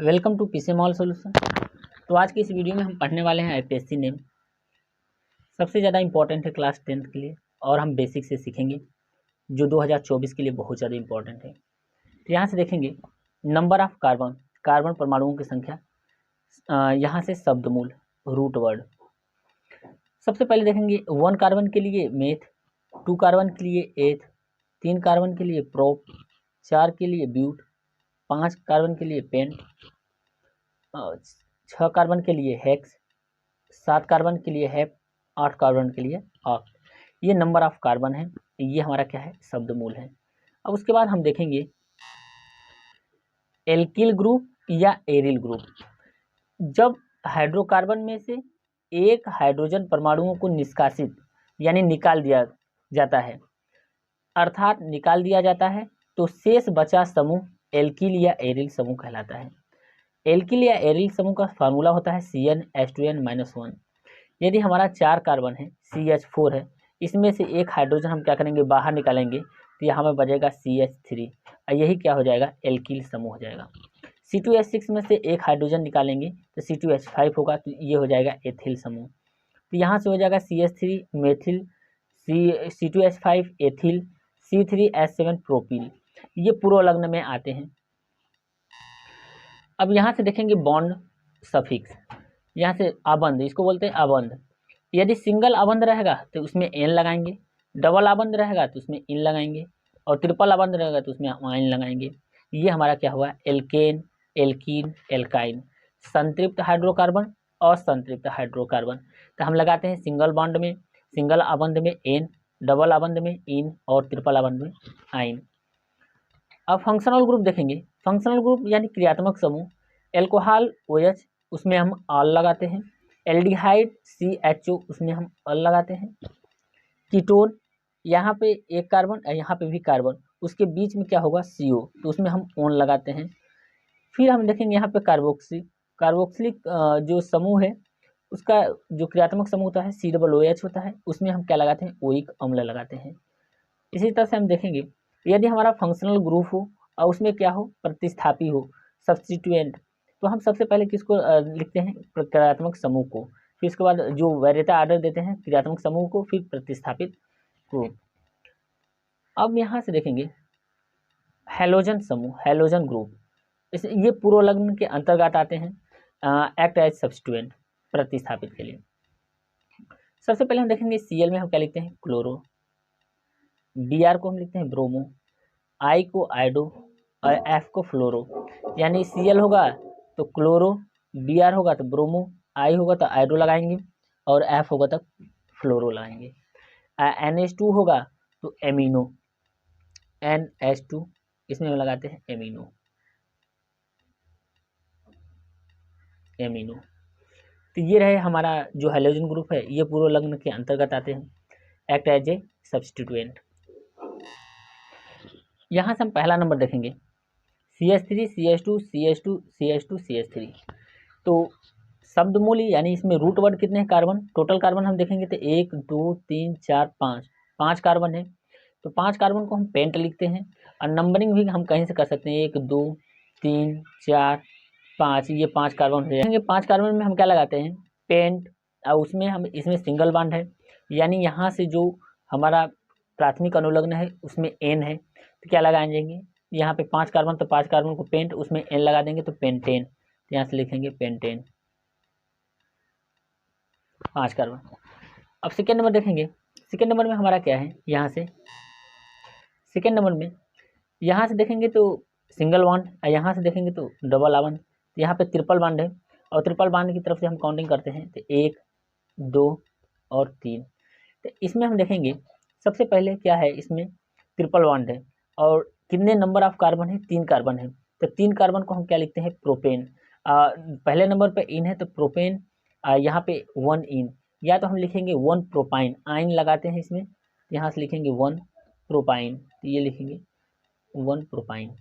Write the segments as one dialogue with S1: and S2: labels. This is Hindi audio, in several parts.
S1: Welcome to PC mall solution. तो आज की इस वीडियो में हम पढ़ने वाले हैं आईपीएससी नेम। सबसे ज़्यादा इंपॉर्टेंट है क्लास 10th के लिए और हम बेसिक से सीखेंगे जो 2024 के लिए बहुत ज़्यादा इंपॉर्टेंट है। तो यहाँ से देखेंगे नंबर ऑफ कार्बन, कार्बन परमाणुओं की संख्या, यहाँ से शब्दमूल रूट वर्ड। सबसे पहले देखेंगे 1 कार्बन के लिए मेथ, 2 कार्बन के लिए एथ, 3 कार्बन के लिए प्रोप, 4 के लिए ब्यूट, 5 कार्बन के लिए पेंट, 6 कार्बन के लिए हेक्स, 7 कार्बन के लिए हैप, 8 कार्बन के लिए ऑक्ट। ये नंबर ऑफ कार्बन है, ये हमारा क्या है, शब्दमूल है। अब उसके बाद हम देखेंगे एल्किल ग्रुप या एरिल ग्रुप। जब हाइड्रोकार्बन में से एक हाइड्रोजन परमाणुओं को निष्कासित यानी निकाल दिया जाता है, अर्थात निकाल दिया जाता है, तो शेष बचा समूह एल्किल या एरिल समूह कहलाता है। एल्किल या एरिल समूह का फार्मूला होता है CnH2n-1। यदि हमारा 4 कार्बन है, CH4 है, इसमें से एक हाइड्रोजन हम क्या करेंगे, बाहर निकालेंगे, तो यहाँ में बचेगा CH3, और यही क्या हो जाएगा, एल्किल समूह हो जाएगा। C2H6 में से एक हाइड्रोजन निकालेंगे तो C2H5 होगा, तो ये हो जाएगा एथिल समूह। तो यहाँ से हो जाएगा CH3 methyl, C2H5 ethyl, C3H7 propyl. ये पूर्वलग्न में आते हैं। अब यहाँ से देखेंगे बॉन्ड सफिक्स, यहाँ से आबंध, इसको बोलते हैं आबंध। यदि सिंगल आबंध रहेगा तो उसमें एन लगाएंगे, डबल आबंध रहेगा तो उसमें इन लगाएंगे, और ट्रिपल आबंध रहेगा तो उसमें आइन लगाएंगे। ये हमारा क्या हुआ, एल्केन, एल्कीन, एल्काइन, संतृप्त हाइड्रोकार्बन और संतृप्त हाइड्रोकार्बन। तो हम लगाते हैं सिंगल बॉन्ड में, सिंगल आबंध में एन, डबल आबंध में इन और ट्रिपल आबंध में आइन। अब फंक्शनल ग्रुप देखेंगे। फंक्शनल ग्रुप यानी क्रियात्मक समूह, एल्कोहल OH, उसमें हम आल लगाते हैं। एल्डिहाइड CHO, उसमें हम अल लगाते हैं। कीटोन, यहाँ पे एक कार्बन और यहाँ पे भी कार्बन, उसके बीच में क्या होगा, CO, तो उसमें हम ओन लगाते हैं। फिर हम देखेंगे यहाँ पे कार्बोक्सिलिक, कार्बोक्सिलिक जो समूह है उसका जो क्रियात्मक समूह होता है COOH होता है, उसमें हम क्या लगाते हैं, ओइक अम्ल लगाते हैं। इसी तरह से हम देखेंगे यदि हमारा फंक्शनल ग्रुप हो और उसमें क्या हो, प्रतिस्थापी हो, सब्स्टिट्यूएंट, तो हम सबसे पहले किसको लिखते हैं, क्रियात्मक समूह को, फिर इसके बाद जो वैरियता आर्डर देते हैं क्रियात्मक समूह को, फिर प्रतिस्थापित ग्रुप। अब यहाँ से देखेंगे हैलोजन समूह, हैलोजन ग्रुप, इस ये पूर्वलग्न के अंतर्गत आते हैं, एक्ट एज सब्स्टिट्यूएंट प्रतिस्थापित के लिए। सबसे पहले हम देखेंगे Cl में हम क्या लिखते हैं, क्लोरो, Br को हम लिखते हैं ब्रोमो, I को आइडो और F को फ्लोरो। यानी Cl होगा तो क्लोरो, Br होगा तो ब्रोमो, I होगा तो आइडो लगाएंगे और F होगा तो फ्लोरो लगाएंगे। NH2 होगा तो एमिनो, NH2, इसमें हम लगाते हैं एमिनो, एमिनो। तो ये रहे हमारा जो हैलोजन ग्रुप है, ये पूर्वलग्न के अंतर्गत आते हैं, एक्ट एज ए सब्स्टिट्यूएंट। यहाँ से हम पहला नंबर देखेंगे CH3 CH2 CH2 CH2 CH3। तो शब्दमूल यानी इसमें रूट वर्ड कितने हैं, कार्बन, टोटल कार्बन हम देखेंगे तो 1 2 3 4 5, 5 कार्बन है। तो 5 कार्बन को हम पेंट लिखते हैं, और नंबरिंग भी हम कहीं से कर सकते हैं, 1 2 3 4 5, ये 5 कार्बन हो जाएंगे। 5 कार्बन में हम क्या लगाते हैं, पेंट, और उसमें हम, इसमें सिंगल बॉन्ड है, यानी यहाँ से जो हमारा प्राथमिक अनुलग्न है उसमें एन है, तो क्या लगाएंगे, यहाँ पे 5 कार्बन, तो 5 कार्बन को पेंट, उसमें एन लगा देंगे तो पेंटेन, तो यहाँ से लिखेंगे पेंटेन, 5 कार्बन। अब सेकेंड नंबर देखेंगे, सेकेंड नंबर में हमारा क्या है, यहाँ से सेकेंड नंबर में यहाँ से देखेंगे तो सिंगल बॉन्ड, और यहाँ से देखेंगे तो डबल बॉन्ड, तो यहाँ पे ट्रिपल बॉन्ड है, और ट्रिपल बॉन्ड की तरफ से हम काउंटिंग करते हैं तो 1 2 और 3। तो इसमें हम देखेंगे सबसे पहले क्या है, इसमें ट्रिपल बॉन्ड है और कितने नंबर ऑफ कार्बन है, 3 कार्बन है, तो 3 कार्बन को हम क्या लिखते हैं, प्रोपेन। पहले नंबर पे इन है तो प्रोपेन, यहाँ पे 1 इन, या तो हम लिखेंगे 1 प्रोपाइन, आइन लगाते हैं इसमें, यहाँ से लिखेंगे 1 प्रोपाइन, तो ये लिखेंगे 1 प्रोपाइन।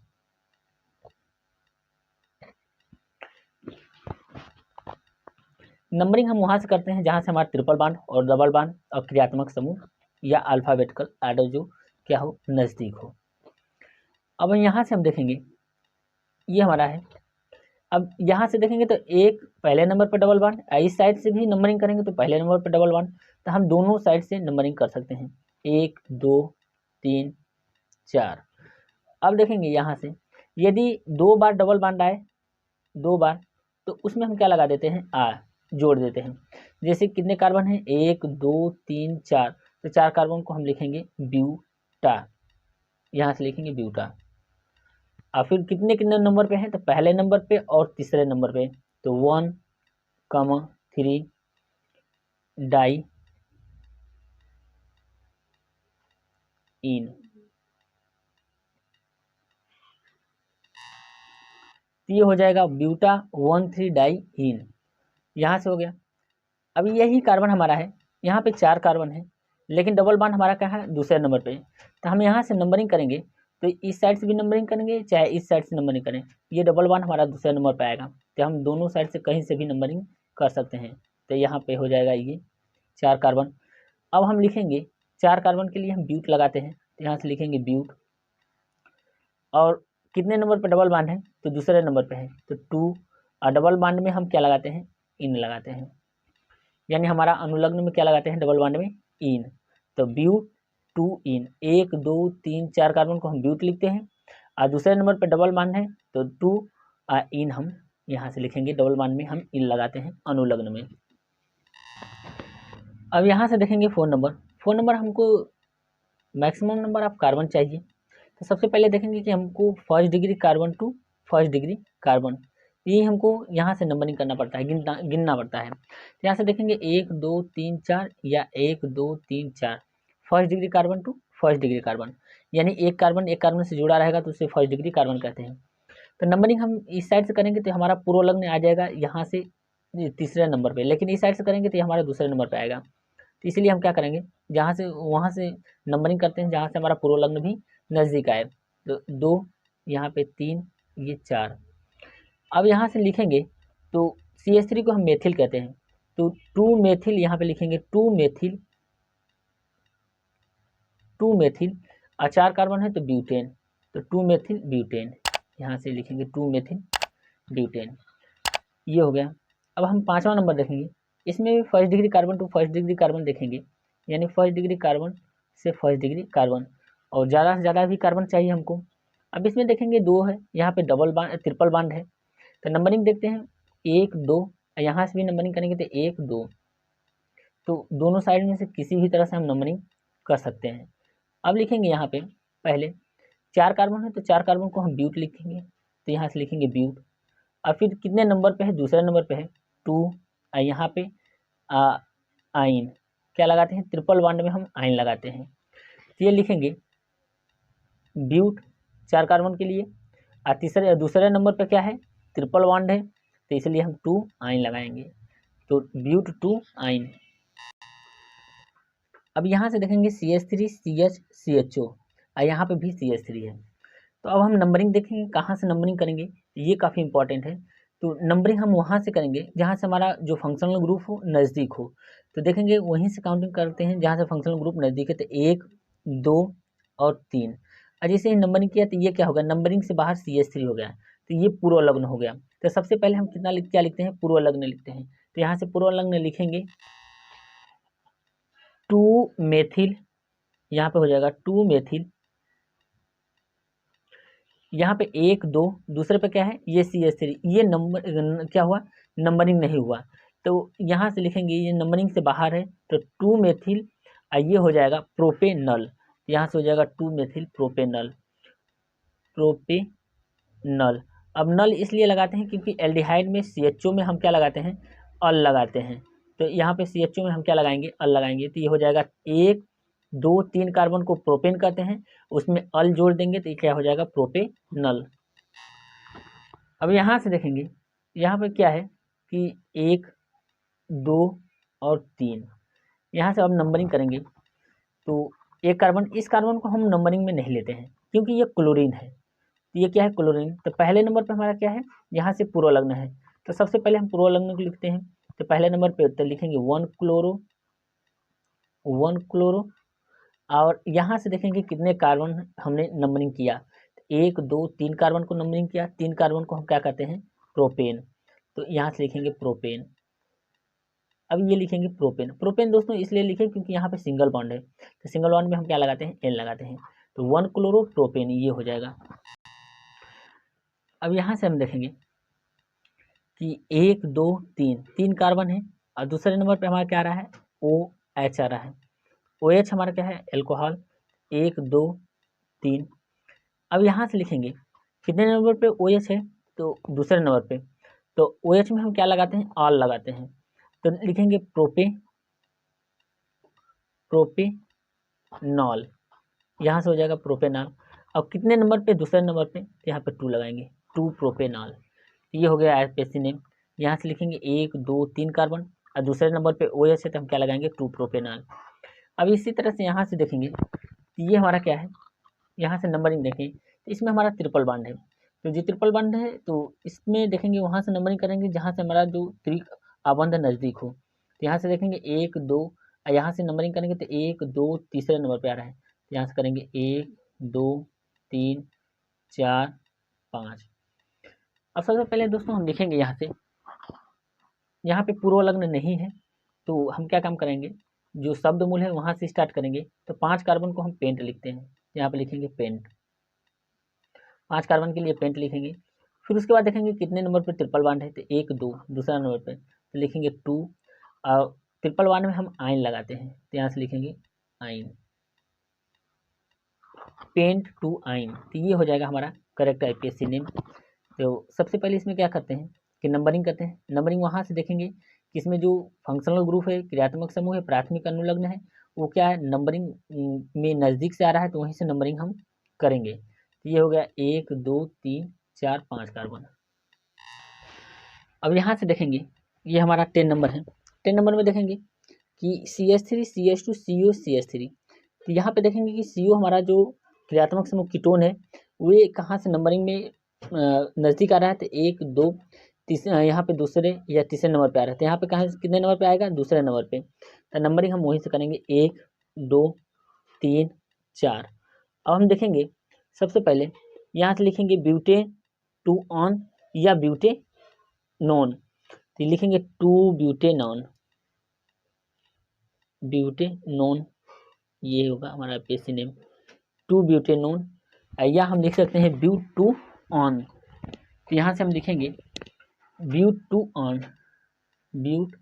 S1: नंबरिंग हम वहाँ से करते हैं जहाँ से हमारा ट्रिपल बॉन्ड और डबल बॉन्ड और क्रियात्मक समूह या अल्फाबेटिकल आर्डर जो क्या हो, नज़दीक हो। अब यहाँ से हम देखेंगे ये हमारा है अब यहाँ से देखेंगे तो एक पहले नंबर पर डबल बॉन्ड, इस साइड से भी नंबरिंग करेंगे तो पहले नंबर पर डबल बॉन्ड, तो हम दोनों साइड से नंबरिंग कर सकते हैं 1 2 3 4। अब देखेंगे यहाँ से यदि 2 बार डबल बॉन्ड आए 2 बार, तो उसमें हम क्या लगा देते हैं जोड़ देते हैं। जैसे कितने कार्बन हैं 1 2 3 4, तो 4 कार्बन को हम लिखेंगे ब्यूटा, यहाँ से लिखेंगे ब्यूटा। और फिर कितने कितने नंबर पे हैं, तो पहले नंबर पे और तीसरे नंबर पे, तो 1 3 डाई इन, ये हो जाएगा ब्यूटा 1,3 डाई इन, यहाँ से हो गया। अभी यही कार्बन हमारा है, यहाँ पे 4 कार्बन है, लेकिन डबल बॉन्ड हमारा क्या है दूसरे नंबर पे, तो हम यहाँ से नंबरिंग करेंगे तो इस साइड से भी नंबरिंग करेंगे चाहे इस साइड से नंबरिंग करें, ये डबल बॉन्ड हमारा दूसरे नंबर पे आएगा, तो हम दोनों साइड से कहीं से भी नंबरिंग कर सकते हैं। तो यहाँ पे हो जाएगा ये 4 कार्बन। अब हम लिखेंगे 4 कार्बन के लिए हम ब्यूट लगाते हैं, तो यहाँ से लिखेंगे ब्यूट, और कितने नंबर पर डबल बॉन्ड है, तो दूसरे नंबर पे है, तो 2, और डबल बॉन्ड में हम क्या लगाते हैं इन लगाते हैं, यानी हमारा अनुलग्न में क्या लगाते हैं डबल बॉन्ड में इन, तो ब्यूट 2 इन, 1 2 3 4 कार्बन को हम ब्यूट लिखते हैं, और दूसरे नंबर पर डबल बॉन्ड है तो 2 इन हम यहाँ से लिखेंगे, डबल बॉन्ड में हम इन लगाते हैं अनुलग्न में। अब यहाँ से देखेंगे फ़ोन नंबर हमको मैक्सिमम नंबर ऑफ कार्बन चाहिए, तो सबसे पहले देखेंगे कि हमको first degree carbon to first degree carbon, ये हमको यहाँ से नंबरिंग करना पड़ता है, गिनना पड़ता है। तो यहाँ से देखेंगे 1 2 3 4 या 1 2 3 4, first degree carbon to first degree carbon, यानी एक कार्बन से जुड़ा रहेगा तो उसे फर्स्ट डिग्री कार्बन कहते हैं। तो नंबरिंग हम इस साइड से करेंगे तो हमारा पूर्वलग्न आ जाएगा यहाँ से तीसरे नंबर पे, लेकिन इस साइड से करेंगे तो ये हमारा दूसरे नंबर पे आएगा। तो इसलिए हम क्या करेंगे, जहाँ से वहाँ से नंबरिंग करते हैं जहाँ से हमारा पूर्वलग्न भी नज़दीक आए, तो 2 यहाँ पे 3 ये 4। अब यहाँ से लिखेंगे तो CH3 को हम मेथिल कहते हैं, तो 2 मेथिल यहाँ पे लिखेंगे 2 मेथिल, और 4 कार्बन है तो ब्यूटेन, तो 2 मेथिल ब्यूटेन, यहाँ से लिखेंगे 2 मेथिल ब्यूटेन, ये हो गया। अब हम 5वां नंबर देखेंगे, इसमें भी first degree carbon to first degree carbon देखेंगे, यानी फर्स्ट डिग्री कार्बन से फर्स्ट डिग्री कार्बन, और ज़्यादा से ज़्यादा भी कार्बन चाहिए हमको। अब इसमें देखेंगे 2 है, यहाँ पे ट्रिपल बॉन्ड है, तो नंबरिंग देखते हैं 1 2, यहाँ से भी नंबरिंग करेंगे तो 1 2, तो दोनों साइड में से किसी भी तरह से हम नंबरिंग कर सकते हैं। अब लिखेंगे यहाँ पे पहले 4 कार्बन है तो 4 कार्बन को हम ब्यूट लिखेंगे, तो यहाँ से लिखेंगे ब्यूट, और फिर कितने नंबर पे है दूसरे नंबर पे है 2, यहाँ पे आइन क्या लगाते हैं ट्रिपल बॉन्ड में हम आइन लगाते हैं, तो ये लिखेंगे ब्यूट 4 कार्बन के लिए, और दूसरे नंबर पे क्या है ट्रिपल बॉन्ड है, तो इसलिए हम 2 आइन लगाएंगे, तो ब्यूट 2 आइन। अब यहाँ से देखेंगे CH3 CH CHO, और यहाँ पे भी CH3 है, तो अब हम नंबरिंग देखेंगे कहाँ से नंबरिंग करेंगे, ये काफ़ी इंपॉर्टेंट है। तो नंबरिंग हम वहाँ से करेंगे जहाँ से हमारा जो फंक्शनल ग्रुप हो नज़दीक हो, तो देखेंगे वहीं से काउंटिंग करते हैं जहाँ से फंक्शनल ग्रुप नज़दीक है, तो 1 2 और 3, और जैसे ही नंबरिंग किया तो ये क्या होगा नंबरिंग से बाहर CH3 हो गया, तो ये पूर्वलग्न हो गया। तो सबसे पहले हम क्या लिखते हैं पूर्वलग्न लिखते हैं, तो यहाँ से पूर्वलग्न लिखेंगे 2 मेथिल, यहाँ पे हो जाएगा 2 मेथिल, यहाँ पे 1 2, दूसरे पे क्या है ये CH3, ये नंबर क्या हुआ नंबरिंग नहीं हुआ, तो यहाँ से लिखेंगे ये नंबरिंग से बाहर है, तो 2 मेथिल, ये हो जाएगा प्रोपेनल, यहाँ से हो जाएगा 2 मेथिल प्रोपेनल। अब नल इसलिए लगाते हैं क्योंकि एल्डिहाइड में CHO में हम क्या लगाते हैं अल लगाते हैं, तो यहाँ पे CHO में हम क्या लगाएंगे अल लगाएंगे, तो ये हो जाएगा 1 2 3 कार्बन को प्रोपेन कहते हैं, उसमें अल जोड़ देंगे तो ये क्या हो जाएगा प्रोपेनल। अब यहाँ से देखेंगे यहाँ पे क्या है कि 1 2 और 3, यहाँ से अब नंबरिंग करेंगे तो एक कार्बन, इस कार्बन को हम नंबरिंग में नहीं लेते हैं क्योंकि ये क्लोरीन है, तो ये क्या है क्लोरीन, तो पहले नंबर पर हमारा क्या है यहाँ से पूर्वलग्न है, तो सबसे पहले हम पूर्वलग्न को लिखते हैं, तो पहले नंबर पे तो लिखेंगे 1 क्लोरो, और यहाँ से देखेंगे कितने कार्बन हमने नंबरिंग किया, 1 2 3 कार्बन को नंबरिंग किया, 3 कार्बन को हम क्या कहते हैं प्रोपेन, तो यहाँ से लिखेंगे प्रोपेन। अब ये लिखेंगे प्रोपेन। प्रोपेन दोस्तों इसलिए लिखे क्योंकि यहाँ पे सिंगल बॉन्ड है, तो सिंगल बॉन्ड में हम क्या लगाते हैं, एन लगाते हैं, तो 1 क्लोरोप्रोपेन ये हो जाएगा। अब यहाँ से हम देखेंगे कि 1 2 3 3 कार्बन है और दूसरे नंबर पे हमारा क्या आ रहा है, OH आ रहा है। OH हमारा क्या है, एल्कोहल, 1 2 3। अब यहाँ से लिखेंगे कितने नंबर पे OH है, तो दूसरे नंबर पे, तो OH में हम क्या लगाते हैं, ऑल लगाते हैं, तो लिखेंगे प्रोपेनॉल, यहाँ से हो जाएगा प्रोपेनॉल। अब कितने नंबर पे, दूसरे नंबर पे, तो यहाँ पे 2 लगाएंगे, 2 प्रोपेनॉल, ये हो गया आईपीएसी नेम। यहाँ से लिखेंगे 1 2 3 कार्बन और दूसरे नंबर पे OH है तो हम क्या लगाएंगे, 2 प्रोपेनॉल। अब इसी तरह से यहाँ से देखेंगे ये हमारा क्या है, यहाँ से नंबरिंग देखें तो इसमें हमारा ट्रिपल बॉन्ड है, तो जो ट्रिपल बॉन्ड है तो इसमें देखेंगे वहाँ से नंबरिंग करेंगे जहाँ से हमारा जो त्रिआबंध नज़दीक हो, तो यहाँ से देखेंगे 1 2, यहाँ से नंबरिंग करेंगे तो 1 2 तीसरे नंबर पे आ रहा है, तो यहाँ से करेंगे 1 2 3 4 5। अब सबसे पहले दोस्तों हम लिखेंगे यहाँ पे पूर्व लग्न नहीं है, तो हम क्या काम करेंगे, जो शब्द मूल है वहाँ से स्टार्ट करेंगे, तो 5 कार्बन को हम पेंट लिखते हैं, यहाँ पे लिखेंगे पेंट, 5 कार्बन के लिए पेंट लिखेंगे। फिर उसके बाद देखेंगे कितने नंबर पे ट्रिपल बॉन्ड है, तो 1 2 दूसरा नंबर पे, तो लिखेंगे 2, और ट्रिपल बॉन्ड में हम आयन लगाते हैं, तो यहाँ से लिखेंगे आयन, पेंट टू आयन, तो ये हो जाएगा हमारा करेक्ट आईपीएसी नेम। तो सबसे पहले इसमें क्या करते हैं कि नंबरिंग करते हैं, नंबरिंग वहाँ से देखेंगे कि इसमें जो फंक्शनल ग्रुप है, क्रियात्मक समूह है, प्राथमिक अनुलग्न है, वो क्या है नंबरिंग में नज़दीक से आ रहा है, तो वहीं से नंबरिंग हम करेंगे। तो ये हो गया 1 2 3 4 5 कार्बन। अब यहाँ से देखेंगे ये हमारा 10 नंबर है, 10 नंबर में देखेंगे कि CH3 CH2 CO CH3, तो यहाँ पे देखेंगे कि CO हमारा जो क्रियात्मक समूह कीटोन है वे कहाँ से नंबरिंग में नज़दीक आ रहा है, तो 1 2 तीसरे, यहाँ पे दूसरे या तीसरे नंबर पे आ रहा है, तो यहाँ पे कहाँ कितने नंबर पे आएगा, दूसरे नंबर पे, तो नंबरिंग हम वहीं से करेंगे 1 2 3 4। अब हम देखेंगे सबसे पहले यहाँ से लिखेंगे ब्यूटेन टू ऑन या ब्यूटेनॉन, तो लिखेंगे 2 ब्यूटेनॉन, ब्यूटेनॉन ये होगा हमारा पेसी नेम, 2 ब्यूटेनॉन, या हम लिख सकते हैं ब्यूट टू ऑन, तो यहाँ से हम लिखेंगे but two one, but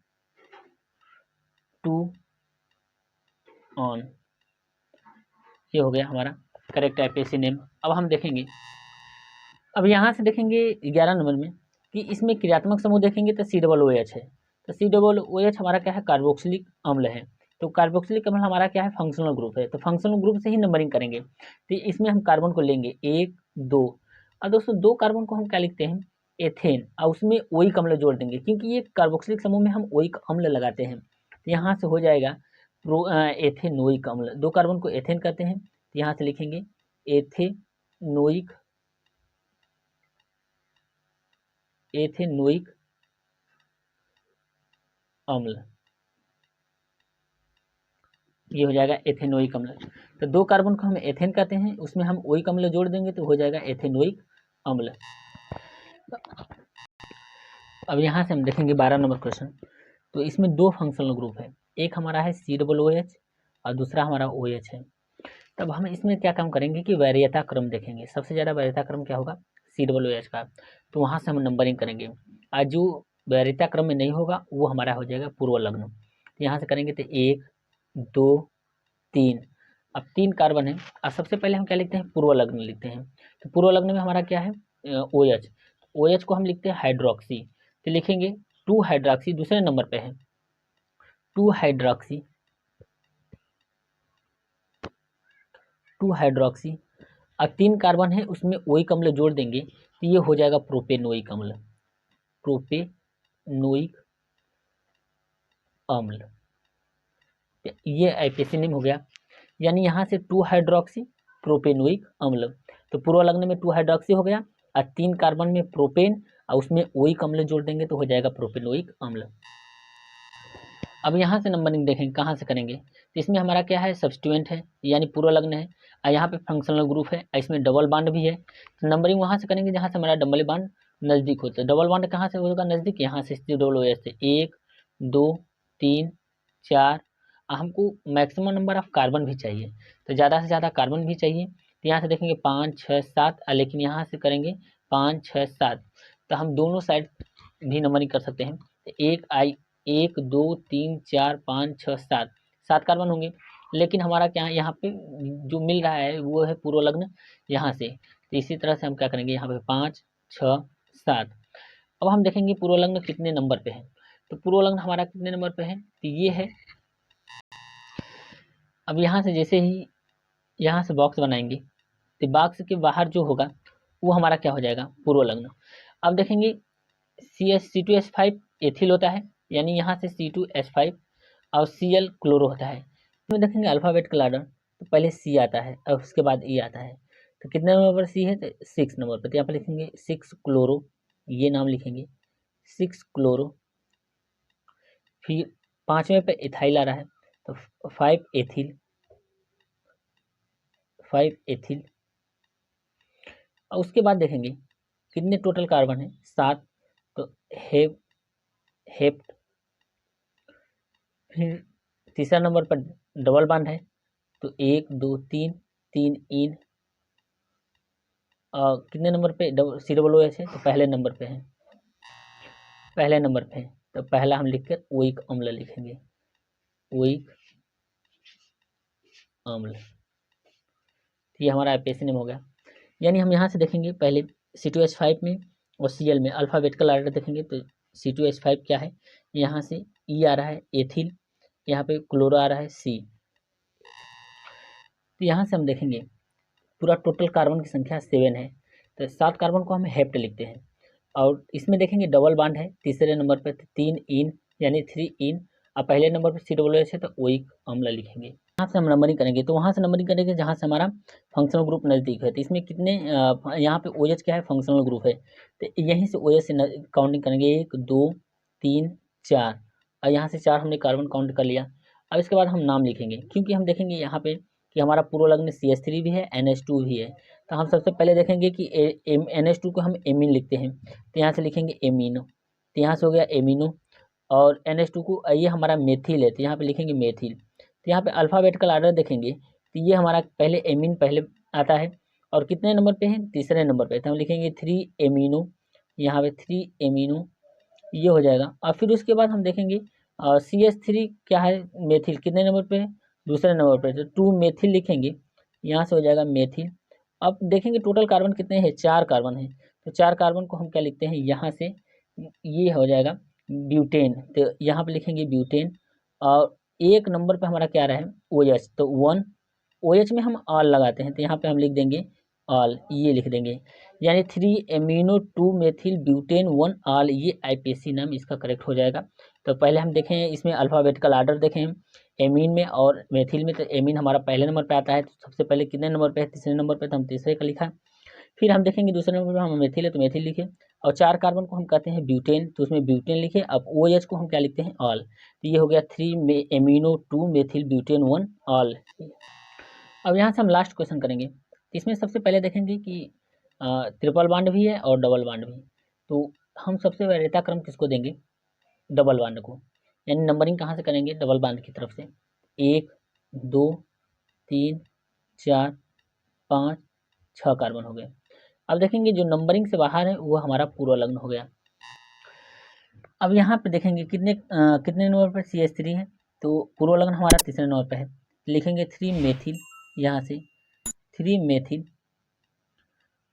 S1: two one, ये हो गया हमारा करेक्ट आईपीएसी नेम। अब हम देखेंगे, अब यहाँ से देखेंगे 11 नंबर में कि इसमें क्रियात्मक समूह देखेंगे तो COOH है, तो COOH हमारा क्या है, कार्बोक्सिलिक अम्ल है, तो कार्बोक्सिलिक अम्ल हमारा क्या है, फंक्शनल ग्रुप है, तो फंक्शनल ग्रुप से ही नंबरिंग करेंगे, तो इसमें हम कार्बन को लेंगे 1 2, और दोस्तों 2 कार्बन को हम क्या लिखते हैं, एथेन, और उसमें ओइक अम्ल जोड़ देंगे क्योंकि ये कार्बोक्सिलिक समूह में हम ओइक अम्ल लगाते हैं, तो यहाँ से हो जाएगा एथेनोइक अम्ल, 2 कार्बन को एथेन कहते हैं, तो यहाँ से लिखेंगे एथेनोइक अम्ल, ये हो जाएगा एथेनोइक अम्ल। तो 2 कार्बन को हम एथेन कहते हैं, उसमें हम ओइक अम्ल जोड़ देंगे तो हो जाएगा एथेनोइक अम्ल। अब यहाँ से हम देखेंगे 12 नंबर क्वेश्चन, तो इसमें 2 फंक्शनल ग्रुप है, एक हमारा है COOH और दूसरा हमारा OH है। तब हम इसमें क्या काम करेंगे कि वरीयता क्रम देखेंगे, सबसे ज़्यादा वरीयता क्रम क्या होगा, COOH का, तो वहाँ से हम नंबरिंग करेंगे, और जो वरीयता क्रम में नहीं होगा वो हमारा हो जाएगा पूर्व लग्न, तो यहाँ से करेंगे तो 1 2 3, अब 3 कार्बन है, अब सबसे पहले हम क्या लिखते हैं, पूर्व लग्न लिखते हैं, तो पूर्व लग्न में हमारा क्या है, OH को हम लिखते हैं हाइड्रोक्सी, तो लिखेंगे 2 हाइड्रोक्सी, दूसरे नंबर पे है 2 हाइड्रोक्सी, 2 हाइड्रोक्सी, अब 3 कार्बन है उसमें ओइक अम्ल जोड़ देंगे तो ये हो जाएगा प्रोपेनोइक अम्ल, प्रोपेनोइक अम्ल, ये आईपीएसी नेम हो गया, यानी यहाँ से 2 हाइड्रोक्सी प्रोपेनोइक अम्ल, तो पूर्व लग्न में 2 हाइड्रोक्सी हो गया और 3 कार्बन में प्रोपेन और उसमें ओइक अम्ल जोड़ देंगे तो हो जाएगा प्रोपेनोइक अम्ल। अब यहाँ से नंबरिंग देखेंगे कहाँ से करेंगे, तो इसमें हमारा क्या है, सब्स्टिट्यूएंट है यानी पूर्व लग्न है, और यहाँ पे फंक्शनल ग्रुप है, इसमें डबल बॉन्ड भी है, तो नंबरिंग वहाँ से करेंगे जहाँ से हमारा डबल बॉन्ड नज़दीक होते हैं। डबल बॉन्ड कहाँ से होगा नज़दीक, यहाँ से COOH से 1 2 3 4। हमको मैक्सिमम नंबर ऑफ कार्बन भी चाहिए, तो ज़्यादा से ज़्यादा कार्बन भी चाहिए। तो यहाँ से देखेंगे 5 6 7, लेकिन यहाँ से करेंगे 5 6 7, तो हम दोनों साइड भी नंबरिंग कर सकते हैं। तो 1 2 3 4 5 6 7, 7 कार्बन होंगे। लेकिन हमारा क्या है यहाँ पे जो मिल रहा है वो है पूर्वलग्न यहाँ से। तो इसी तरह से हम क्या करेंगे यहाँ पे 5 6 7। अब हम देखेंगे पूर्वलग्न कितने नंबर पे है। तो पूर्वलग्न हमारा कितने नंबर पे है, तो ये है। अब यहाँ से जैसे ही यहाँ से बॉक्स बनाएंगे, तो बॉक्स के बाहर जो होगा वो हमारा क्या हो जाएगा, पूर्वलग्न। अब देखेंगे C2H5 एथिल होता है, यानी यहाँ से C2H5 और Cl क्लोरो होता है। इसमें देखेंगे अल्फ़ाबेटिकल ऑर्डर, तो पहले C आता है और उसके बाद E आता है। तो कितने नंबर पर C है, तो 6 नंबर पर। तो यहाँ पर लिखेंगे 6 क्लोरो, ये नाम लिखेंगे 6 क्लोरो। फिर 5वें पे इथाइल आ रहा है, तो 5 एथिल, 5 एथिल। और उसके बाद देखेंगे कितने टोटल कार्बन है, 7, तो हेप्ट। फिर तीसरा नंबर पर डबल बॉन्ड है, तो 1 2 3 3 इन। कितने नंबर पे COOH है, तो पहले नंबर पे है, पहले नंबर पे है। तो पहला हम लिख कर ओइक अम्ल लिखेंगे, ओइक अम्ल। ये हमारा IPAC नेम हो गया। यानी हम यहाँ से देखेंगे पहले C2H5 में और Cl में अल्फ़ाबेटिकल ऑर्डर देखेंगे, तो C2H5 क्या है, यहाँ से E आ रहा है एथिल, यहाँ पे क्लोरो आ रहा है C। तो यहाँ से हम देखेंगे पूरा टोटल कार्बन की संख्या 7 है, तो 7 कार्बन को हम हेप्ट लिखते हैं। और इसमें देखेंगे डबल बॉन्ड है तीसरे नंबर पर, 3 इन यानी 3 इन। और पहले नंबर पर COOH है, तो ओइक अम्ल लिखेंगे। यहाँ से हम नंबरिंग करेंगे, तो वहाँ से नंबरिंग करेंगे जहाँ से हमारा फंक्शनल ग्रुप नज़दीक है। तो इसमें कितने यहाँ पे OH क्या है, फंक्शनल ग्रुप है, तो यहीं से OH से काउंटिंग करेंगे 1 2 3 4। और यहाँ से 4 हमने कार्बन काउंट कर लिया। अब इसके बाद हम नाम लिखेंगे, क्योंकि हम देखेंगे यहाँ पे कि हमारा पूर्वलग्न CH3 भी है, NH2 भी है। तो हम सबसे पहले देखेंगे कि NH2 को हम एमीन लिखते हैं, तो यहाँ से लिखेंगे एमीनो, तो यहाँ से हो गया एमीनो। और NH2 को ये हमारा मेथिल है, तो यहाँ पे लिखेंगे मेथिल। तो यहाँ पे अल्फ़ाबेटिकल ऑर्डर देखेंगे, तो ये हमारा पहले एमीन पहले आता है, और कितने नंबर पे है, तीसरे नंबर पे। तो हम लिखेंगे 3 एमीनो, यहाँ पे 3 एमीनो, ये हो जाएगा। और फिर उसके बाद हम देखेंगे CH3 क्या है, मेथिल कितने नंबर पे है, दूसरे नंबर पे, तो 2 मेथिल लिखेंगे, यहाँ से हो जाएगा मेथिल। अब देखेंगे टोटल कार्बन कितने हैं, 4 कार्बन है, तो 4 कार्बन को हम क्या लिखते हैं, यहाँ से ये हो जाएगा ब्यूटेन, तो यहाँ पे लिखेंगे ब्यूटेन। और 1 नंबर पे हमारा क्या रहा है, OH, तो 1 OH में हम ऑल लगाते हैं, तो यहाँ पे हम लिख देंगे ऑल, ये लिख देंगे, यानी 3 एमिनो 2 मेथिल ब्यूटेन 1 ऑल, ये IPAC नाम इसका करेक्ट हो जाएगा। तो पहले हम देखें इसमें अल्फ़ाबेटिकल ऑर्डर देखें एमीन में और मेथिल में, तो एमीन हमारा पहले नंबर पे आता है, तो सबसे पहले कितने नंबर पे है, तीसरे नंबर पे, तो हम तीसरे का लिखा। फिर हम देखेंगे दूसरे नंबर पर हम मेथिल है, तो मेथिल लिखे। और 4 कार्बन को हम कहते हैं ब्यूटेन, तो उसमें ब्यूटेन लिखे। अब OH को हम क्या लिखते हैं, ऑल, तो ये हो गया 3 एमिनो 2 मेथिल ब्यूटेन 1 ऑल। अब यहाँ से हम लास्ट क्वेश्चन करेंगे। इसमें सबसे पहले देखेंगे कि ट्रिपल बॉन्ड भी है और डबल बॉन्ड भी, तो हम सबसे वरीयता क्रम किसको देंगे, डबल बॉन्ड को। यानी नंबरिंग कहाँ से करेंगे, डबल बॉन्ड की तरफ से। 1 2 3 4 5 6 कार्बन हो गए। अब देखेंगे जो नंबरिंग से बाहर है वो हमारा पूर्वलग्न हो गया। अब यहाँ पे देखेंगे कितने नंबर पर CH3 है, तो पूर्वलग्न हमारा तीसरे नंबर पर है, लिखेंगे 3 मेथिल, यहाँ से 3 मेथिल।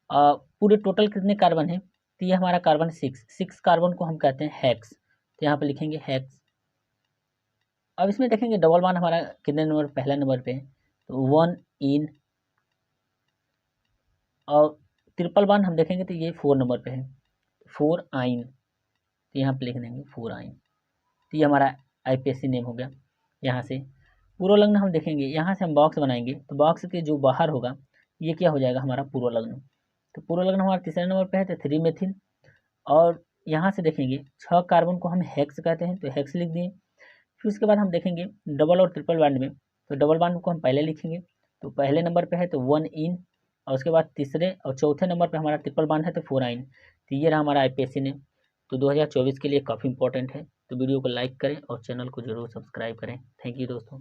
S1: पूरे टोटल कितने कार्बन है, तो ये हमारा कार्बन 6 कार्बन को हम कहते हैं हेक्स, तो यहाँ पे लिखेंगे हेक्स। अब इसमें देखेंगे डबल बॉन्ड हमारा कितने नंबर, पहला नंबर पे है, तो 1 इन। और ट्रिपल बॉन्ड हम देखेंगे तो ये 4 नंबर पे है, 4 आइन, तो यहाँ पे लिख देंगे 4 आइन। तो ये हमारा IPAC नेम हो गया। यहाँ से पूर्वलग्न हम देखेंगे, यहाँ से हम बॉक्स बनाएंगे, तो बॉक्स के जो बाहर होगा ये क्या हो जाएगा, हमारा पूर्वलग्न। तो पूर्वलग्न हमारा तीसरे नंबर पे है, तो 3 मेथिल। और यहाँ से देखेंगे 6 कार्बन को हम हेक्स कहते हैं, तो हेक्स लिख दिए। फिर उसके बाद हम देखेंगे डबल और ट्रिपल बॉन्ड में, तो डबल बॉन्ड को हम पहले लिखेंगे, तो पहले नंबर पे है, तो 1 इन, और उसके बाद तीसरे और चौथे नंबर पे हमारा ट्रिपल बॉन्ड है तो फ्लोराइन। तो ये रहा हमारा IPSC ने। तो 2024 के लिए काफ़ी इंपॉर्टेंट है। तो वीडियो को लाइक करें और चैनल को ज़रूर सब्सक्राइब करें। थैंक यू दोस्तों।